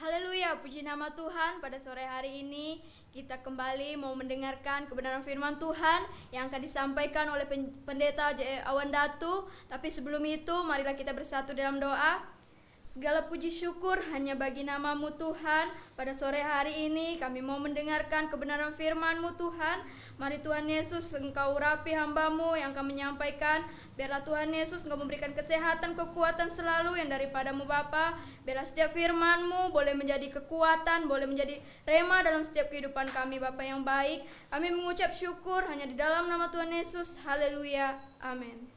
Haleluya, puji nama Tuhan. Pada sore hari ini kita kembali mau mendengarkan kebenaran firman Tuhan yang akan disampaikan oleh pendeta J. Awan Datu. Tapi sebelum itu marilah kita bersatu dalam doa. Segala puji syukur hanya bagi nama-Mu Tuhan. Pada sore hari ini kami mau mendengarkan kebenaran firman-Mu Tuhan. Mari Tuhan Yesus, Engkau urapi hamba-Mu yang akan menyampaikan. Biarlah Tuhan Yesus Engkau memberikan kesehatan, kekuatan selalu yang daripada-Mu Bapa. Biarlah setiap firman-Mu boleh menjadi kekuatan, boleh menjadi rema dalam setiap kehidupan kami Bapa yang baik. Kami mengucap syukur hanya di dalam nama Tuhan Yesus. Haleluya. Amin.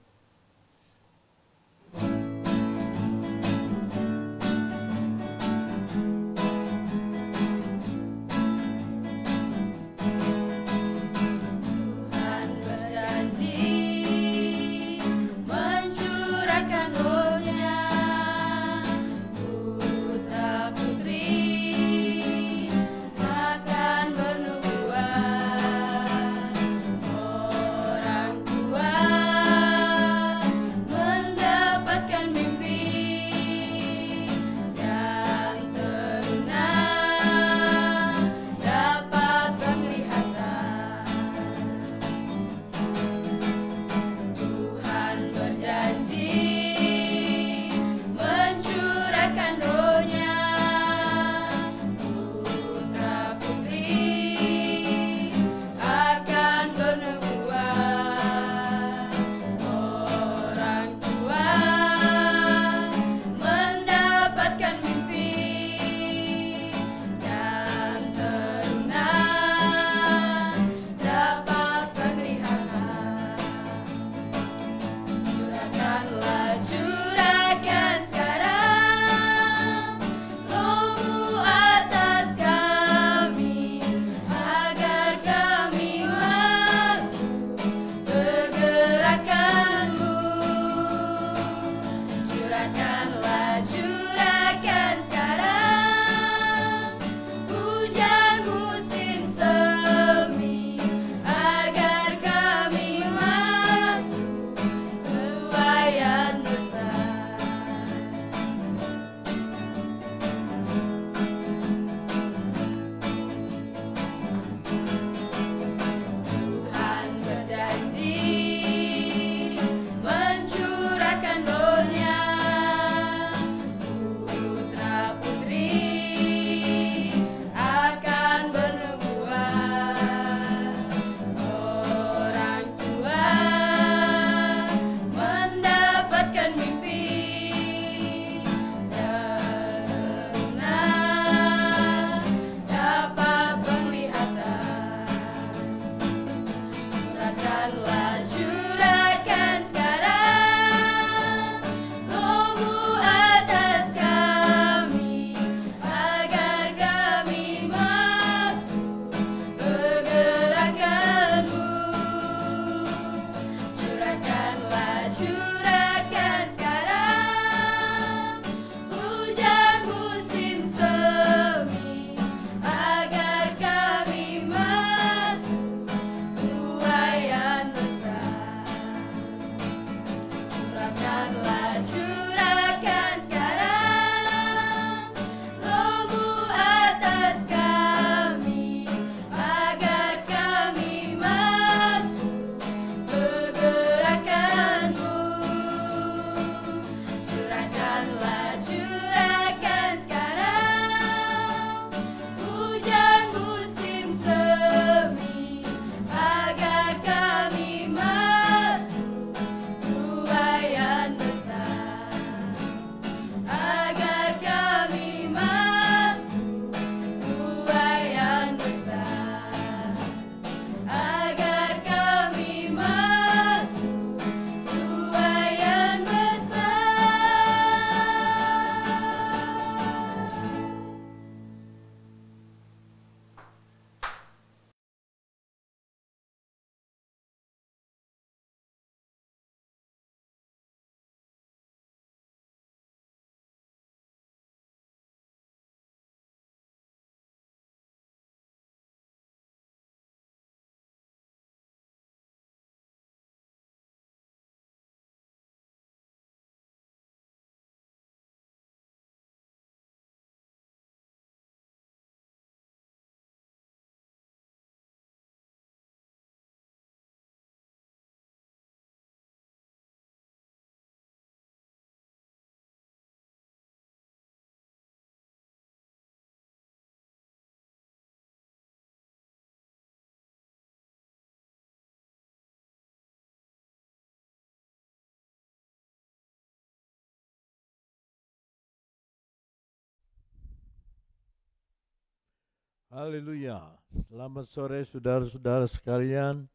Haleluya. Selamat sore saudara-saudara sekalian.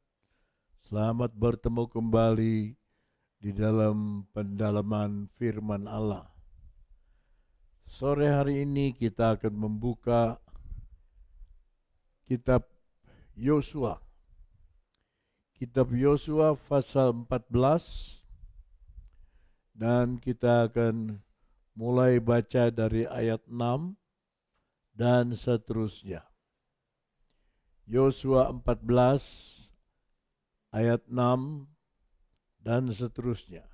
Selamat bertemu kembali di dalam pendalaman firman Allah. Sore hari ini kita akan membuka kitab Yosua. Kitab Yosua pasal 14 dan kita akan mulai baca dari ayat 6 dan seterusnya. Yosua 14 ayat 6 dan seterusnya.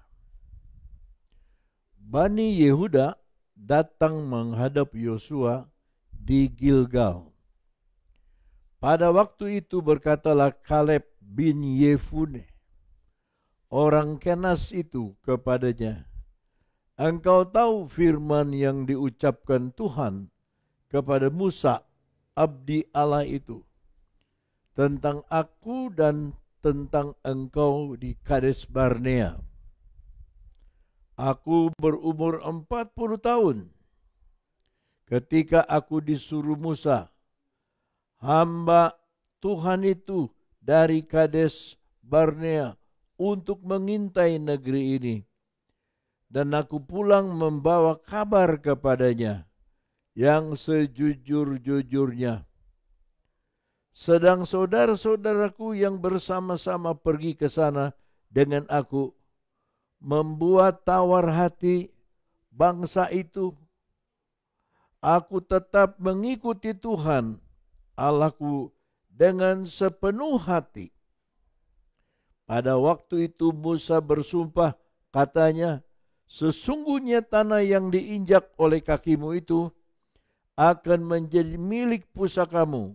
Bani Yehuda datang menghadap Yosua di Gilgal. Pada waktu itu berkatalah Kaleb bin Yefune, orang Kenas itu, kepadanya, "Engkau tahu firman yang diucapkan Tuhan kepada Musa, abdi Allah itu, tentang aku dan tentang engkau di Kades Barnea. Aku berumur 40 tahun ketika aku disuruh Musa, hamba Tuhan itu, dari Kades Barnea untuk mengintai negeri ini. Dan aku pulang membawa kabar kepadanya yang sejujur-jujurnya. Sedang saudara-saudaraku yang bersama-sama pergi ke sana dengan aku membuat tawar hati bangsa itu. Aku tetap mengikuti Tuhan Allahku dengan sepenuh hati." Pada waktu itu Musa bersumpah, katanya, "Sesungguhnya tanah yang diinjak oleh kakimu itu akan menjadi milik pusakamu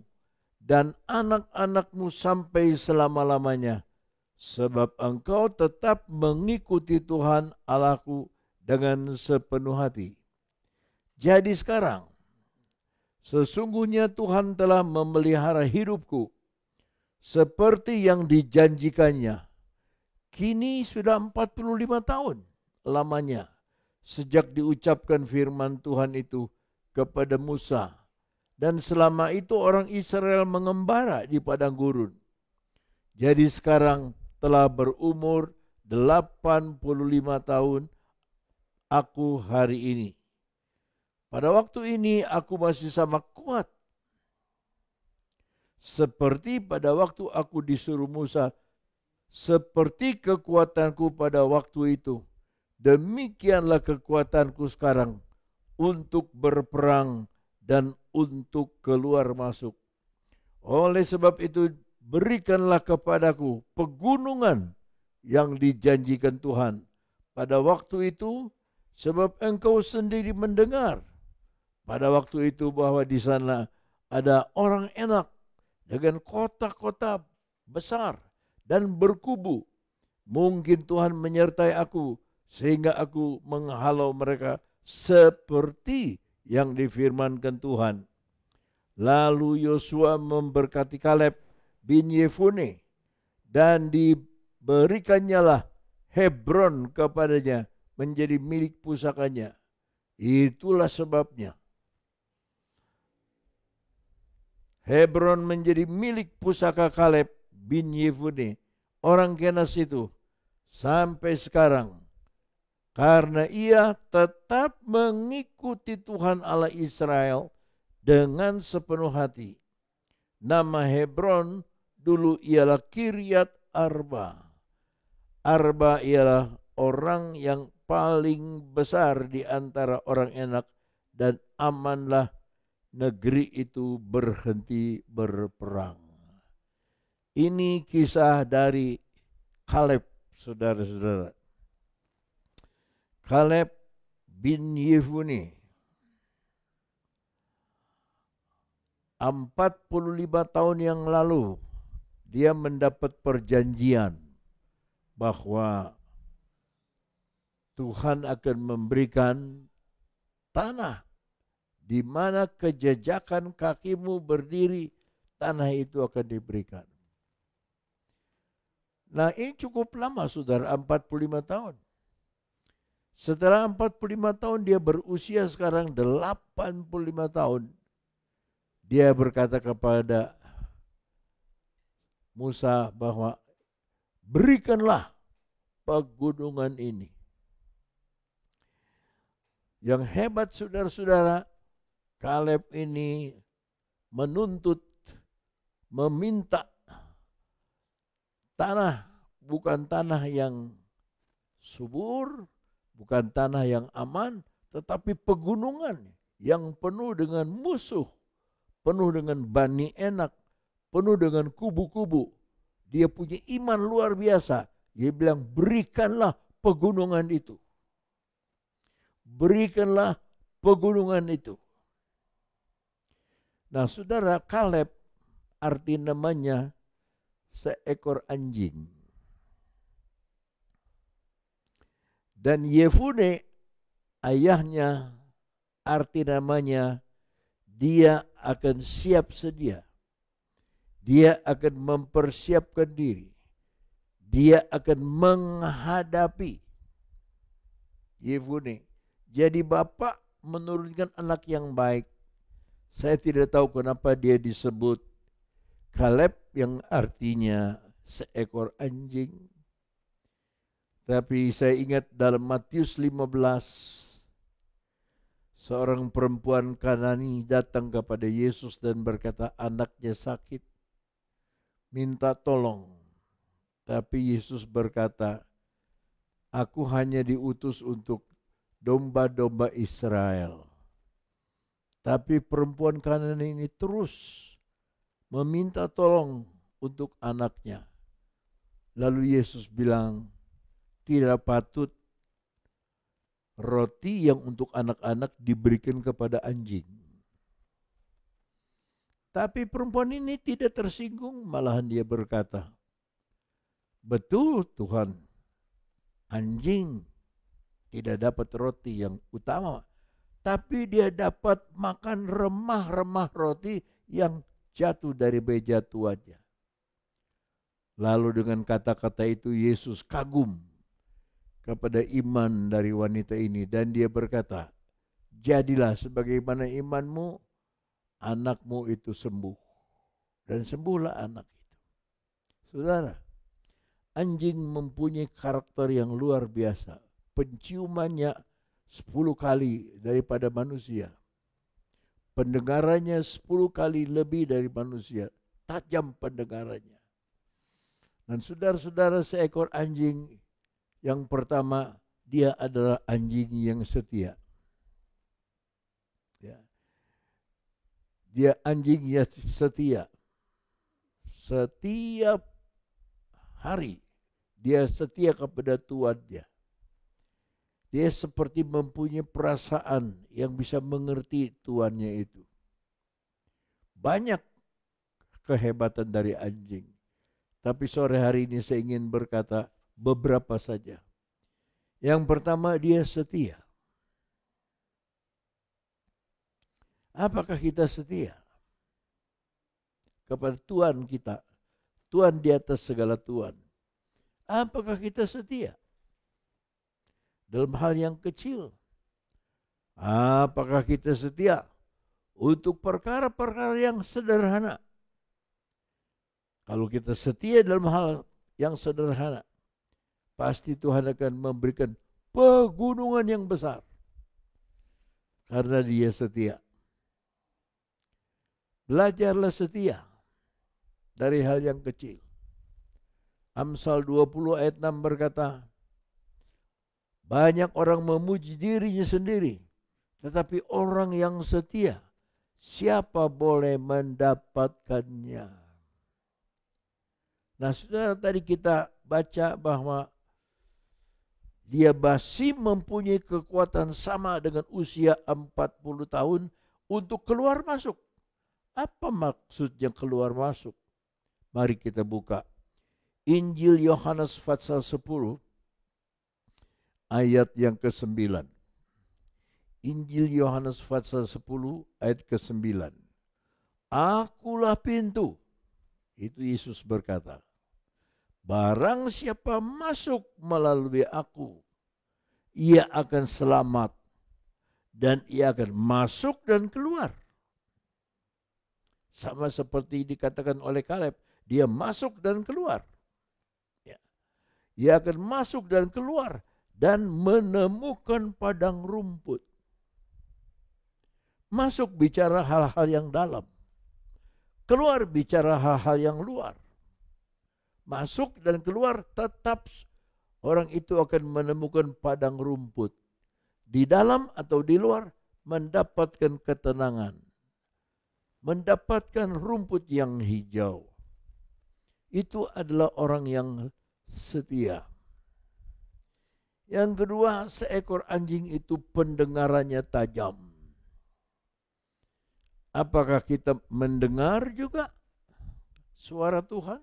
dan anak-anakmu sampai selama-lamanya, sebab engkau tetap mengikuti Tuhan Allahku dengan sepenuh hati. Jadi sekarang, sesungguhnya Tuhan telah memelihara hidupku seperti yang dijanjikannya. Kini sudah 45 tahun lamanya sejak diucapkan firman Tuhan itu kepada Musa, dan selama itu orang Israel mengembara di padang gurun. Jadi sekarang telah berumur 85 tahun aku hari ini. Pada waktu ini aku masih sama kuat seperti pada waktu aku disuruh Musa, seperti kekuatanku pada waktu itu. Demikianlah kekuatanku sekarang untuk berperang dan untuk keluar masuk. Oleh sebab itu berikanlah kepadaku pegunungan yang dijanjikan Tuhan pada waktu itu, sebab engkau sendiri mendengar pada waktu itu bahwa di sana ada orang Enak dengan kota-kota besar dan berkubu. Mungkin Tuhan menyertai aku sehingga aku menghalau mereka seperti yang difirmankan Tuhan." Lalu Yosua memberkati Kaleb bin Yefune, dan diberikannyalah Hebron kepadanya menjadi milik pusakanya. Itulah sebabnya Hebron menjadi milik pusaka Kaleb bin Yefune, orang Kenas itu, sampai sekarang. Karena ia tetap mengikuti Tuhan Allah Israel dengan sepenuh hati. Nama Hebron dulu ialah Kiryat Arba. Arba ialah orang yang paling besar di antara orang Enak, dan amanlah negeri itu berhenti berperang. Ini kisah dari Kaleb, saudara-saudara. Kaleb bin Yefune 45 tahun yang lalu dia mendapat perjanjian bahwa Tuhan akan memberikan tanah di mana kejejakan kakimu berdiri, tanah itu akan diberikan. Nah, ini cukup lama, saudara, 45 tahun. Setelah 45 tahun dia berusia sekarang 85 tahun. Dia berkata kepada Musa bahwa berikanlah pegunungan ini. Yang hebat saudara-saudara, Kaleb ini menuntut, meminta tanah, bukan tanah yang subur, bukan tanah yang aman, tetapi pegunungan yang penuh dengan musuh, penuh dengan bani enak, penuh dengan kubu-kubu. Dia punya iman luar biasa. Dia bilang, berikanlah pegunungan itu. Berikanlah pegunungan itu. Nah, saudara, Kaleb arti namanya seekor anjing. Dan Yefune ayahnya arti namanya dia akan siap sedia. Dia akan mempersiapkan diri. Dia akan menghadapi. Yefune. Jadi bapak menurunkan anak yang baik. Saya tidak tahu kenapa dia disebut Kaleb yang artinya seekor anjing. Tapi saya ingat dalam Matius 15, seorang perempuan Kanani datang kepada Yesus dan berkata anaknya sakit, minta tolong. Tapi Yesus berkata, aku hanya diutus untuk domba-domba Israel. Tapi perempuan Kanani ini terus meminta tolong untuk anaknya. Lalu Yesus bilang, tidak patut roti yang untuk anak-anak diberikan kepada anjing. Tapi perempuan ini tidak tersinggung, malahan dia berkata, betul Tuhan, anjing tidak dapat roti yang utama, tapi dia dapat makan remah-remah roti yang jatuh dari meja tuannya. Lalu dengan kata-kata itu Yesus kagum kepada iman dari wanita ini. Dan dia berkata, jadilah sebagaimana imanmu, anakmu itu sembuh. Dan sembuhlah anak itu. Saudara, anjing mempunyai karakter yang luar biasa. Penciumannya 10 kali daripada manusia. Pendengarannya 10 kali lebih dari manusia. Tajam pendengarannya. Dan saudara-saudara, seekor anjing yang pertama, dia adalah anjing yang setia. Ya. Dia anjing yang setia. Setiap hari dia setia kepada tuannya. Dia seperti mempunyai perasaan yang bisa mengerti tuannya itu. Banyak kehebatan dari anjing. Tapi sore hari ini saya ingin berkata beberapa saja. Yang pertama, dia setia. Apakah kita setia kepada Tuhan kita? Tuhan di atas segala Tuhan. Apakah kita setia dalam hal yang kecil? Apakah kita setia untuk perkara-perkara yang sederhana? Kalau kita setia dalam hal yang sederhana, pasti Tuhan akan memberikan pegunungan yang besar. Karena dia setia. Belajarlah setia dari hal yang kecil. Amsal 20 ayat 6 berkata, banyak orang memuji dirinya sendiri, tetapi orang yang setia, siapa boleh mendapatkannya? Nah, saudara, tadi kita baca bahwa dia masih mempunyai kekuatan sama dengan usia 40 tahun untuk keluar masuk. Apa maksudnya keluar masuk? Mari kita buka Injil Yohanes pasal 10 ayat yang ke-9. Injil Yohanes pasal 10 ayat ke-9. Akulah pintu. Itu Yesus berkata. Barang siapa masuk melalui aku, ia akan selamat dan ia akan masuk dan keluar. Sama seperti dikatakan oleh Kaleb, dia masuk dan keluar. Ya. Dia akan masuk dan keluar dan menemukan padang rumput. Masuk bicara hal-hal yang dalam. Keluar bicara hal-hal yang luar. Masuk dan keluar tetap orang itu akan menemukan padang rumput. Di dalam atau di luar mendapatkan ketenangan. Mendapatkan rumput yang hijau. Itu adalah orang yang setia. Yang kedua, seekor anjing itu pendengarannya tajam. Apakah kita mendengar juga suara Tuhan?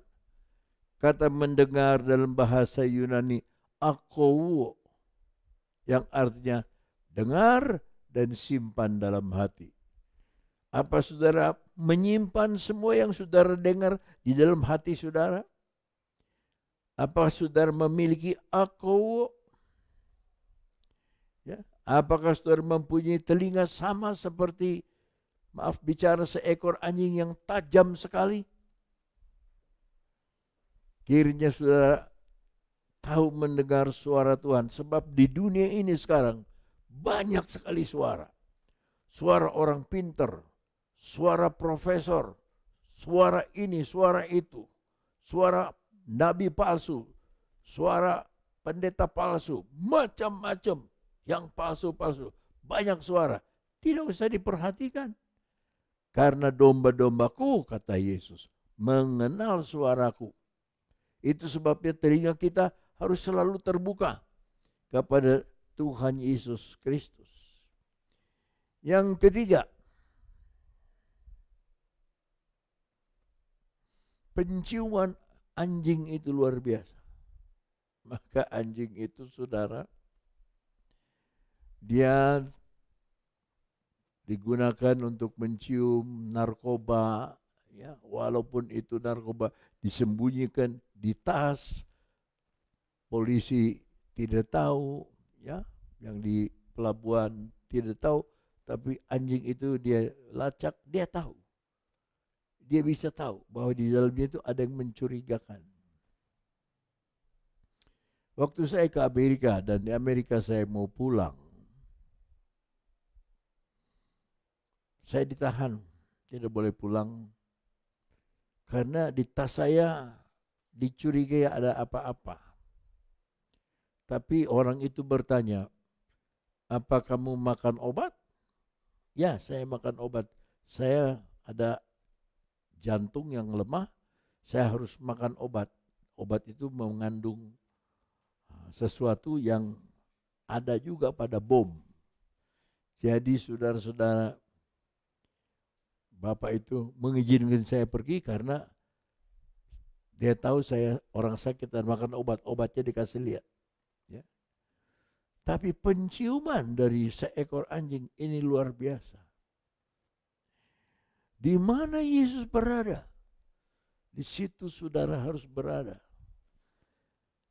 Kata mendengar dalam bahasa Yunani, akou, yang artinya dengar dan simpan dalam hati. Apa saudara menyimpan semua yang saudara dengar di dalam hati saudara? Apa saudara memiliki akou? Ya, apakah saudara mempunyai telinga sama seperti, maaf bicara, seekor anjing yang tajam sekali? Kiranya saudara tahu mendengar suara Tuhan. Sebab di dunia ini sekarang banyak sekali suara. Suara orang pinter, suara profesor, suara ini, suara itu, suara nabi palsu, suara pendeta palsu, macam-macam yang palsu-palsu. Banyak suara. Tidak usah diperhatikan. Karena domba-dombaku, kata Yesus, mengenal suaraku. Itu sebabnya telinga kita harus selalu terbuka kepada Tuhan Yesus Kristus. Yang ketiga, penciuman anjing itu luar biasa. Maka anjing itu saudara, dia digunakan untuk mencium narkoba, ya, walaupun itu narkoba disembunyikan di tas, polisi tidak tahu, ya, yang di pelabuhan tidak tahu, tapi anjing itu dia lacak, dia tahu. Dia bisa tahu bahwa di dalamnya itu ada yang mencurigakan. Waktu saya ke Amerika, dan di Amerika saya mau pulang, saya ditahan, tidak boleh pulang. Karena di tas saya dicurigai ada apa-apa. Tapi orang itu bertanya, apa kamu makan obat? Ya, saya makan obat. Saya ada jantung yang lemah, saya harus makan obat. Obat itu mengandung sesuatu yang ada juga pada bom. Jadi saudara-saudara, Bapak itu mengizinkan saya pergi karena dia tahu saya orang sakit dan makan obat. Obatnya dikasih lihat. Ya. Tapi penciuman dari seekor anjing ini luar biasa. Di mana Yesus berada? Di situ saudara harus berada.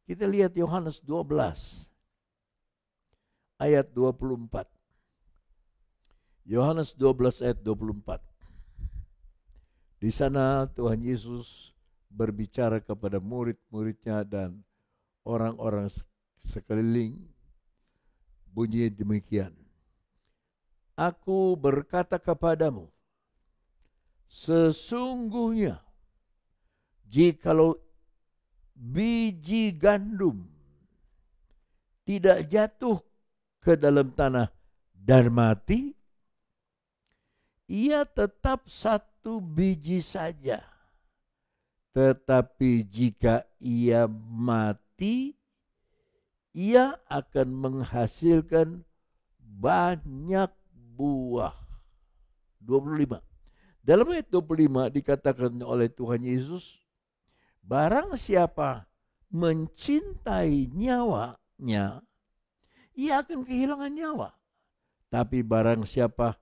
Kita lihat Yohanes 12 ayat 24. Yohanes 12 ayat 24. Di sana Tuhan Yesus berbicara kepada murid-muridnya dan orang-orang sekeliling. Bunyi demikian. Aku berkata kepadamu, sesungguhnya jikalau biji gandum tidak jatuh ke dalam tanah dan mati, ia tetap satu biji saja. Tetapi jika ia mati, ia akan menghasilkan banyak buah. 25. Dalam ayat 25 dikatakan oleh Tuhan Yesus, barang siapa mencintai nyawanya, ia akan kehilangan nyawa. Tapi barang siapa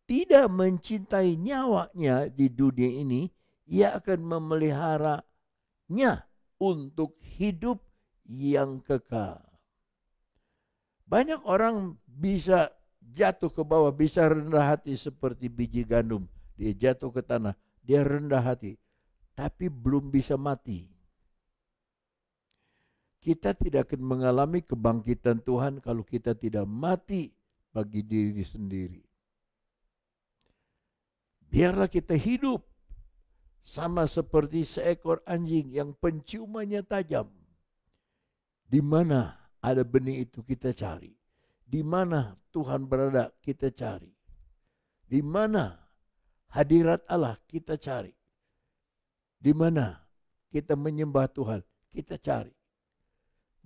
tidak mencintai nyawanya di dunia ini, ia akan memeliharanya untuk hidup yang kekal. Banyak orang bisa jatuh ke bawah, bisa rendah hati seperti biji gandum. Dia jatuh ke tanah dia rendah hati, tapi belum bisa mati. Kita tidak akan mengalami kebangkitan Tuhan kalau kita tidak mati bagi diri sendiri. Biarlah kita hidup sama seperti seekor anjing yang penciumannya tajam. Di mana ada benih itu kita cari. Di mana Tuhan berada kita cari. Di mana hadirat Allah kita cari. Di mana kita menyembah Tuhan kita cari.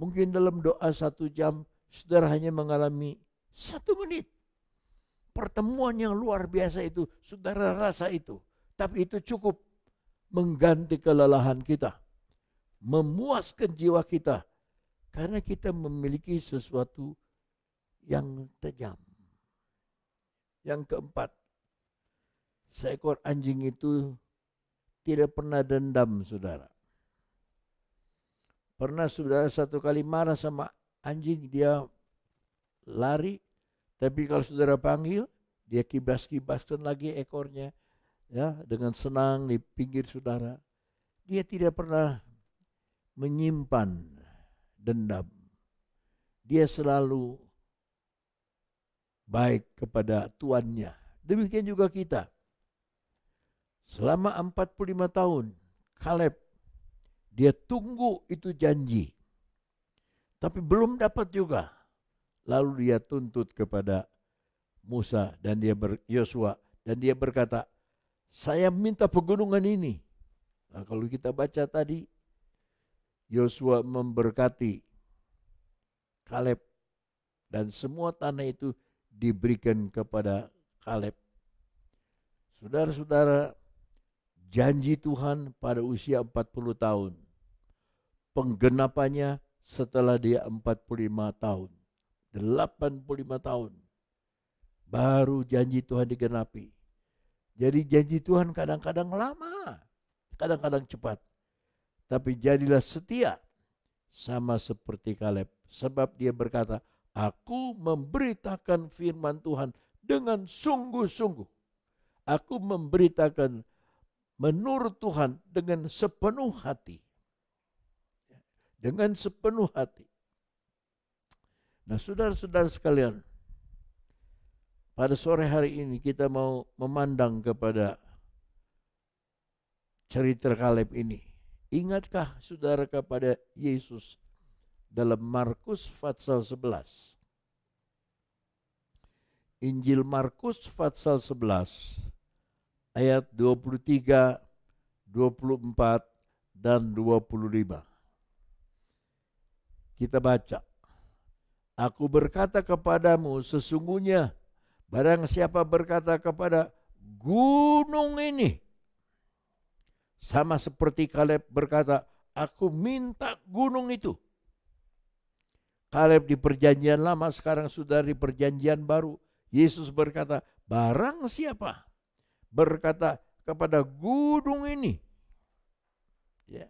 Mungkin dalam doa 1 jam saudara hanya mengalami 1 menit. Pertemuan yang luar biasa itu saudara rasa itu. Tapi itu cukup mengganti kelelahan kita. Memuaskan jiwa kita. Karena kita memiliki sesuatu yang tajam. Yang keempat, seekor anjing itu tidak pernah dendam, saudara. Pernah saudara satu kali marah sama anjing, dia lari. Tapi kalau saudara panggil, dia kibas-kibaskan lagi ekornya. Ya, dengan senang di pinggir saudara. Dia tidak pernah menyimpan dendam. Dia selalu baik kepada tuannya. Demikian juga kita. Selama 45 tahun, Kaleb, dia tunggu itu janji. Tapi belum dapat juga. Lalu dia tuntut kepada Musa dan Yosua. Dan dia berkata, saya minta pegunungan ini. Nah, kalau kita baca tadi, Yosua memberkati Kaleb. Dan semua tanah itu diberikan kepada Kaleb. Saudara-saudara, janji Tuhan pada usia 40 tahun. Penggenapannya setelah dia 45 tahun. 85 tahun. Baru janji Tuhan digenapi. Jadi janji Tuhan kadang-kadang lama. Kadang-kadang cepat. Tapi jadilah setia. Sama seperti Kaleb. Sebab dia berkata, aku memberitakan firman Tuhan dengan sungguh-sungguh. Aku memberitakan menurut Tuhan dengan sepenuh hati. Dengan sepenuh hati. Nah, saudara-saudara sekalian, pada sore hari ini kita mau memandang kepada cerita Kaleb ini. Ingatkah saudara kepada Yesus dalam Markus pasal 11? Injil Markus pasal 11 ayat 23, 24 dan 25. Kita baca. Aku berkata kepadamu, sesungguhnya barang siapa berkata kepada gunung ini, sama seperti Kaleb berkata, aku minta gunung itu. Kaleb di perjanjian lama, sekarang sudah di perjanjian baru. Yesus berkata, barang siapa berkata kepada gunung ini, ya,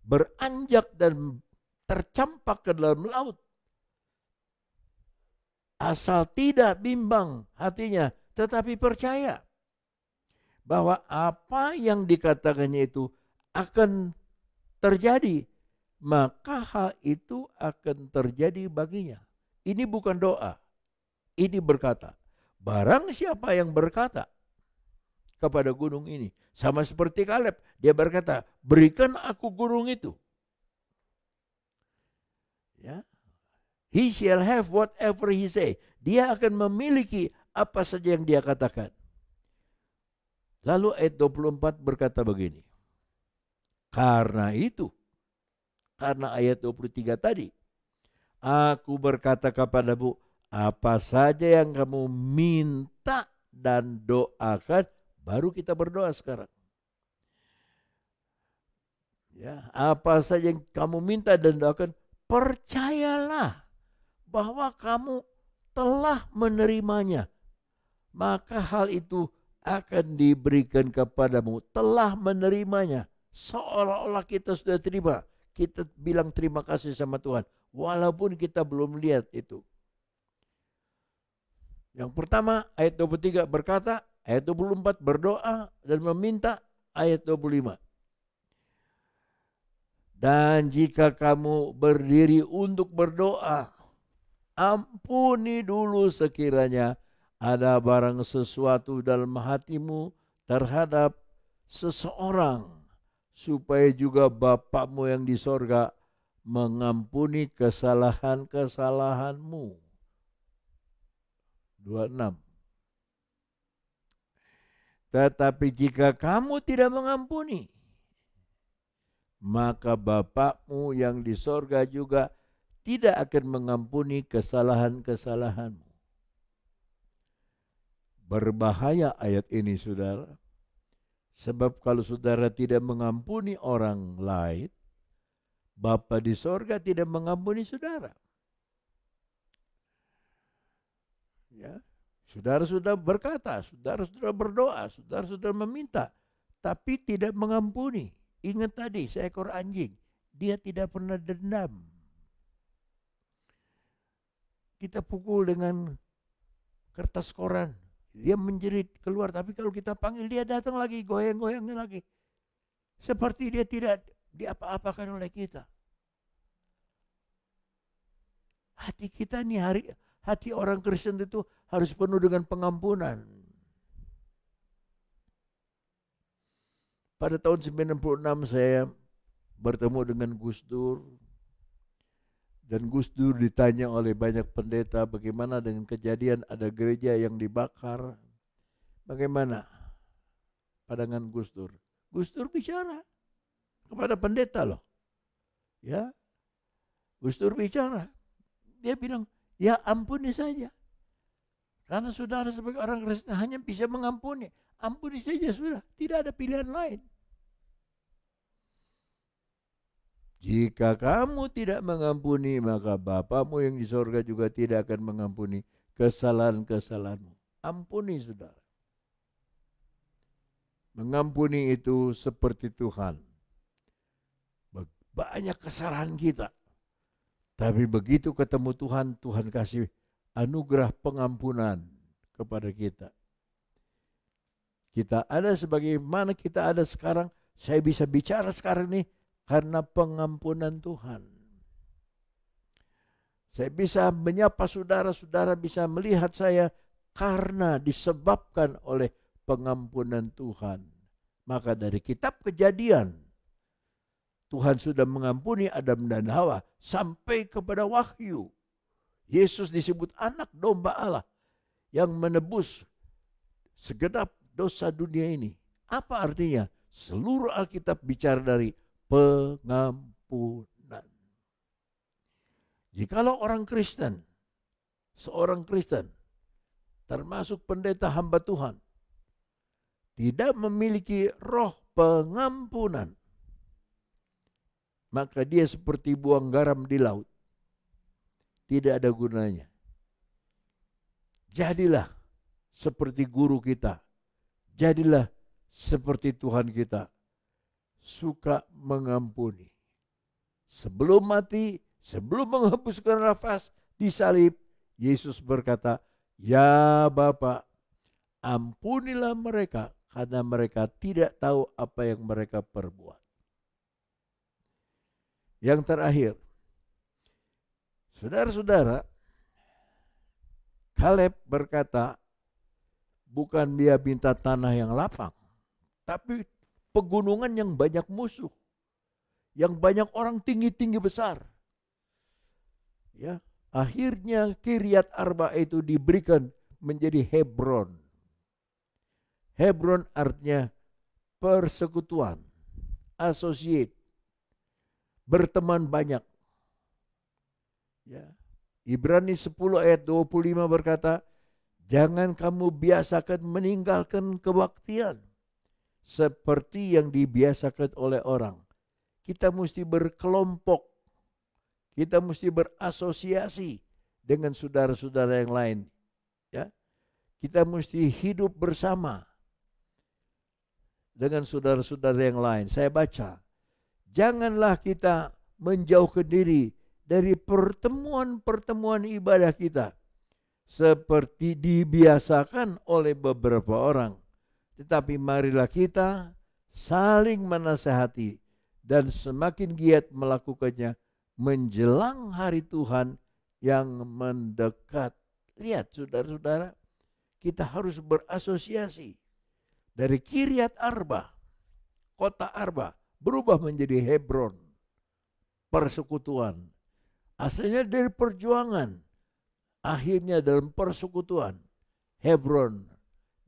beranjak dan tercampak ke dalam laut, asal tidak bimbang hatinya, tetapi percaya bahwa apa yang dikatakannya itu akan terjadi, maka hal itu akan terjadi baginya. Ini bukan doa, ini berkata. Barang siapa yang berkata kepada gunung ini, sama seperti Kaleb, dia berkata, berikan aku gunung itu. Ya. He shall have whatever he say. Dia akan memiliki apa saja yang dia katakan. Lalu ayat 24 berkata begini. Karena itu, karena ayat 23 tadi, aku berkata kepadamu, apa saja yang kamu minta dan doakan, baru kita berdoa sekarang. Ya, apa saja yang kamu minta dan doakan, percayalah bahwa kamu telah menerimanya, maka hal itu akan diberikan kepadamu. Telah menerimanya, seolah-olah kita sudah terima. Kita bilang terima kasih sama Tuhan, walaupun kita belum lihat itu. Yang pertama, ayat 23 berkata, ayat 24, berdoa dan meminta, ayat 25. Dan jika kamu berdiri untuk berdoa, ampuni dulu sekiranya ada barang sesuatu dalam hatimu terhadap seseorang, supaya juga Bapakmu yang di sorga mengampuni kesalahan-kesalahanmu. 26. Tetapi jika kamu tidak mengampuni, maka Bapakmu yang di sorga juga tidak akan mengampuni kesalahan-kesalahanmu. Berbahaya ayat ini, saudara. Sebab kalau saudara tidak mengampuni orang lain, Bapa di sorga tidak mengampuni saudara. Ya, saudara sudah berkata, saudara sudah berdoa, saudara sudah meminta, tapi tidak mengampuni. Ingat tadi seekor anjing, dia tidak pernah dendam. Kita pukul dengan kertas koran, dia menjerit keluar, tapi kalau kita panggil dia datang lagi, goyang-goyangnya lagi. Seperti dia tidak diapa-apakan oleh kita. Hati kita nih, hati orang Kristen itu harus penuh dengan pengampunan. Pada tahun 96 saya bertemu dengan Gus Dur. Dan Gus Dur ditanya oleh banyak pendeta bagaimana dengan kejadian ada gereja yang dibakar. Bagaimana pandangan Gus Dur? Gus Dur bicara kepada pendeta loh. Ya, Gus Dur bicara. Dia bilang, ya ampuni saja. Karena saudara sebagai orang Kristen hanya bisa mengampuni. Ampuni saja sudah, tidak ada pilihan lain. Jika kamu tidak mengampuni, maka Bapamu yang di sorga juga tidak akan mengampuni kesalahan-kesalahanmu. Ampuni saudara. Mengampuni itu seperti Tuhan. Banyak kesalahan kita. Tapi begitu ketemu Tuhan, Tuhan kasih anugerah pengampunan kepada kita. Kita ada sebagaimana kita ada sekarang. Saya bisa bicara sekarang nih karena pengampunan Tuhan. Saya bisa menyapa saudara-saudara, bisa melihat saya karena disebabkan oleh pengampunan Tuhan. Maka dari kitab Kejadian, Tuhan sudah mengampuni Adam dan Hawa sampai kepada Wahyu. Yesus disebut anak domba Allah yang menebus segenap dosa dunia ini. Apa artinya? Seluruh Alkitab bicara dari pengampunan. Jikalau orang Kristen, seorang Kristen, termasuk pendeta hamba Tuhan, tidak memiliki roh pengampunan, maka dia seperti buang garam di laut. Tidak ada gunanya. Jadilah seperti guru kita. Jadilah seperti Tuhan kita. Suka mengampuni. Sebelum mati, sebelum menghembuskan nafas di salib, Yesus berkata, ya Bapa, ampunilah mereka karena mereka tidak tahu apa yang mereka perbuat. Yang terakhir, saudara-saudara, Kaleb berkata, bukan dia minta tanah yang lapang, tapi pegunungan yang banyak musuh, yang banyak orang tinggi-tinggi besar. Ya, akhirnya Kiryat Arba itu diberikan menjadi Hebron. Hebron artinya persekutuan, associate, berteman banyak. Ya. Ibrani 10 ayat 25 berkata, jangan kamu biasakan meninggalkan kebaktian seperti yang dibiasakan oleh orang. Kita mesti berkelompok. Kita mesti berasosiasi dengan saudara-saudara yang lain. Ya. Kita mesti hidup bersama dengan saudara-saudara yang lain. Saya baca, janganlah kita menjauhkan diri dari pertemuan-pertemuan ibadah kita, seperti dibiasakan oleh beberapa orang. Tetapi marilah kita saling menasehati dan semakin giat melakukannya menjelang hari Tuhan yang mendekat. Lihat saudara-saudara, kita harus berasosiasi dari Kiryat Arba, kota Arba, berubah menjadi Hebron, persekutuan. Asalnya dari perjuangan, akhirnya dalam persekutuan, Hebron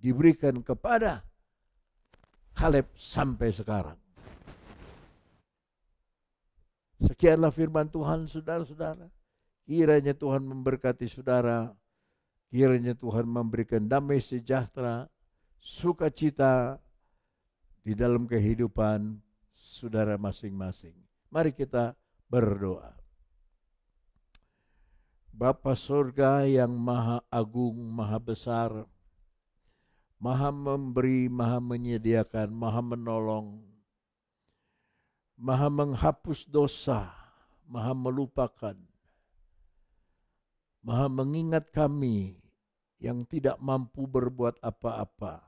diberikan kepada Kaleb sampai sekarang. Sekianlah firman Tuhan, saudara-saudara. Kiranya Tuhan memberkati saudara. Kiranya Tuhan memberikan damai sejahtera, sukacita di dalam kehidupan saudara masing-masing. Mari kita berdoa. Bapa surga yang maha agung, maha besar, maha memberi, maha menyediakan, maha menolong, maha menghapus dosa, maha melupakan, maha mengingat kami yang tidak mampu berbuat apa-apa.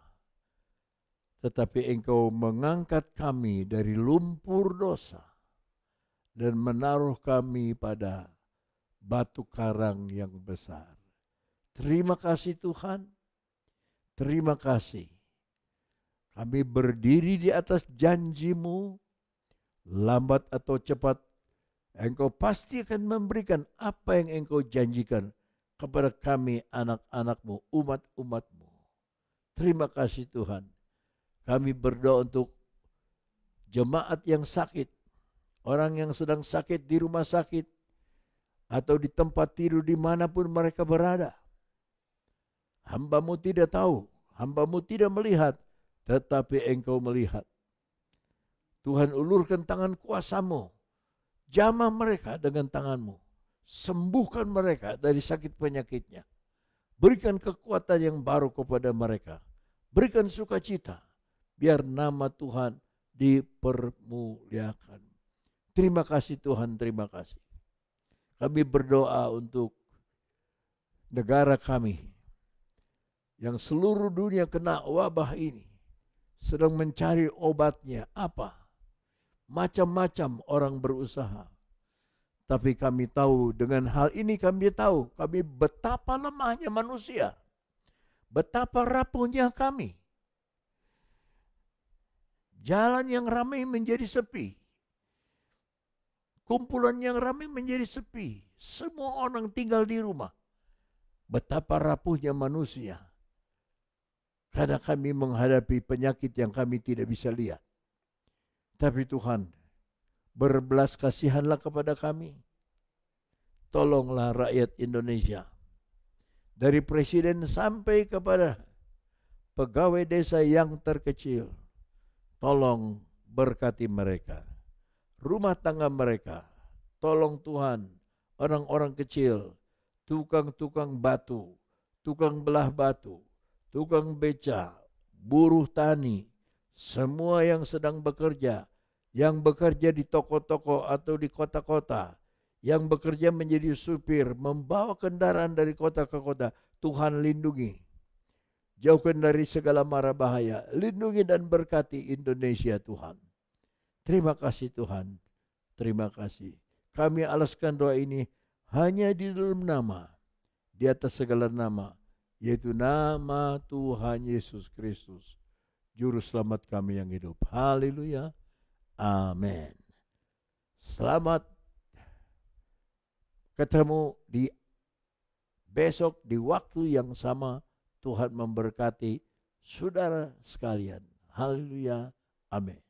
Tetapi Engkau mengangkat kami dari lumpur dosa dan menaruh kami pada batu karang yang besar. Terima kasih Tuhan. Terima kasih. Kami berdiri di atas janji-Mu. Lambat atau cepat, Engkau pasti akan memberikan apa yang Engkau janjikan kepada kami anak-anak-Mu, umat-umat-Mu. Terima kasih Tuhan. Kami berdoa untuk jemaat yang sakit, orang yang sedang sakit di rumah sakit, atau di tempat tidur dimanapun mereka berada. Hamba-Mu tidak tahu, hamba-Mu tidak melihat, tetapi Engkau melihat. Tuhan, ulurkan tangan kuasa-Mu, jamah mereka dengan tangan-Mu, sembuhkan mereka dari sakit penyakitnya, berikan kekuatan yang baru kepada mereka, berikan sukacita, biar nama Tuhan dipermuliakan. Terima kasih Tuhan, terima kasih. Kami berdoa untuk negara kami yang seluruh dunia kena wabah ini, sedang mencari obatnya apa. Macam-macam orang berusaha. Tapi kami tahu, dengan hal ini kami tahu, kami betapa lemahnya manusia. Betapa rapuhnya kami. Jalan yang ramai menjadi sepi. Kumpulan yang ramai menjadi sepi. Semua orang tinggal di rumah. Betapa rapuhnya manusia. Karena kami menghadapi penyakit yang kami tidak bisa lihat. Tapi Tuhan, berbelas kasihanlah kepada kami. Tolonglah rakyat Indonesia. Dari presiden sampai kepada pegawai desa yang terkecil. Tolong berkati mereka. Rumah tangga mereka. Tolong Tuhan, orang-orang kecil, tukang-tukang batu, tukang belah batu, tukang beca, buruh tani, semua yang sedang bekerja, yang bekerja di toko-toko atau di kota-kota, yang bekerja menjadi supir, membawa kendaraan dari kota ke kota, Tuhan lindungi. Jauhkan dari segala mara bahaya. Lindungi dan berkati Indonesia Tuhan. Terima kasih Tuhan. Terima kasih. Kami alaskan doa ini hanya di dalam nama, di atas segala nama, yaitu nama Tuhan Yesus Kristus, Juru Selamat kami yang hidup. Haleluya. Amin. Selamat ketemu di besok di waktu yang sama. Tuhan memberkati saudara sekalian. Haleluya. Amin.